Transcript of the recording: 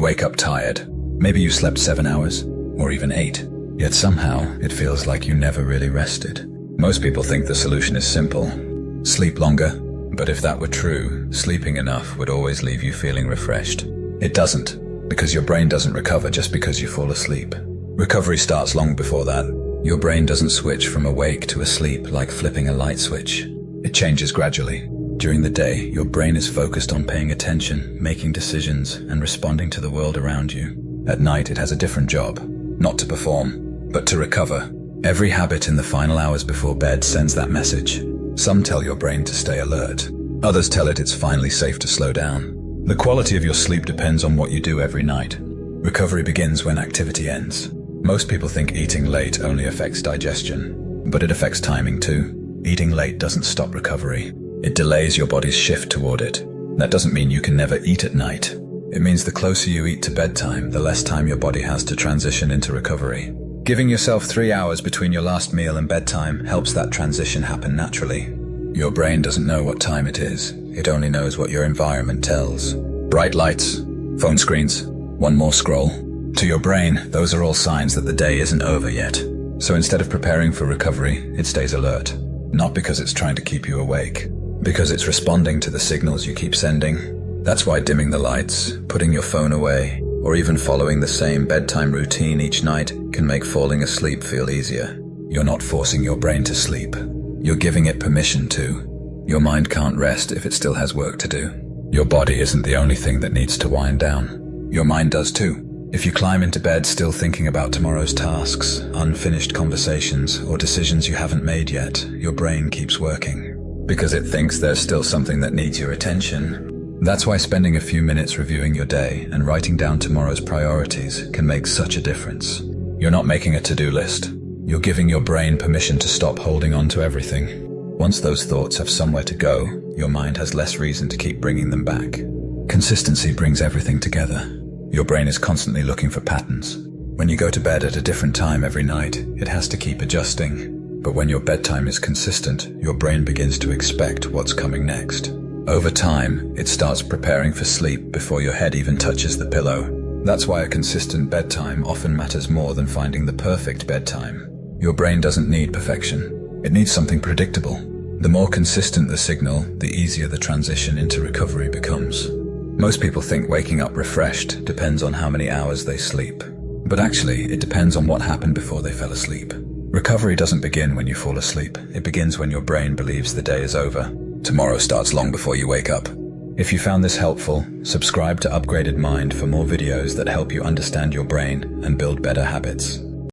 wake up tired. Maybe you slept 7 hours, or even 8. Yet somehow, it feels like you never really rested. Most people think the solution is simple. Sleep longer. But if that were true, sleeping enough would always leave you feeling refreshed. It doesn't, because your brain doesn't recover just because you fall asleep. Recovery starts long before that. Your brain doesn't switch from awake to asleep like flipping a light switch. It changes gradually. During the day, your brain is focused on paying attention, making decisions, and responding to the world around you. At night, it has a different job. Not to perform, but to recover. Every habit in the final hours before bed sends that message. Some tell your brain to stay alert. Others tell it it's finally safe to slow down. The quality of your sleep depends on what you do every night. Recovery begins when activity ends. Most people think eating late only affects digestion, but it affects timing too. Eating late doesn't stop recovery. It delays your body's shift toward it. That doesn't mean you can never eat at night. It means the closer you eat to bedtime, the less time your body has to transition into recovery. Giving yourself 3 hours between your last meal and bedtime helps that transition happen naturally. Your brain doesn't know what time it is. It only knows what your environment tells. Bright lights, phone screens, one more scroll. To your brain, those are all signs that the day isn't over yet. So instead of preparing for recovery, it stays alert. Not because it's trying to keep you awake, because it's responding to the signals you keep sending. That's why dimming the lights, putting your phone away, or even following the same bedtime routine each night can make falling asleep feel easier. You're not forcing your brain to sleep. You're giving it permission to. Your mind can't rest if it still has work to do. Your body isn't the only thing that needs to wind down. Your mind does too. If you climb into bed still thinking about tomorrow's tasks, unfinished conversations, or decisions you haven't made yet, your brain keeps working. Because it thinks there's still something that needs your attention. That's why spending a few minutes reviewing your day and writing down tomorrow's priorities can make such a difference. You're not making a to-do list. You're giving your brain permission to stop holding on to everything. Once those thoughts have somewhere to go, your mind has less reason to keep bringing them back. Consistency brings everything together. Your brain is constantly looking for patterns. When you go to bed at a different time every night, it has to keep adjusting. But when your bedtime is consistent, your brain begins to expect what's coming next. Over time, it starts preparing for sleep before your head even touches the pillow. That's why a consistent bedtime often matters more than finding the perfect bedtime. Your brain doesn't need perfection. It needs something predictable. The more consistent the signal, the easier the transition into recovery becomes. Most people think waking up refreshed depends on how many hours they sleep. But actually, it depends on what happened before they fell asleep. Recovery doesn't begin when you fall asleep. It begins when your brain believes the day is over. Tomorrow starts long before you wake up. If you found this helpful, subscribe to Upgraded Mind for more videos that help you understand your brain and build better habits.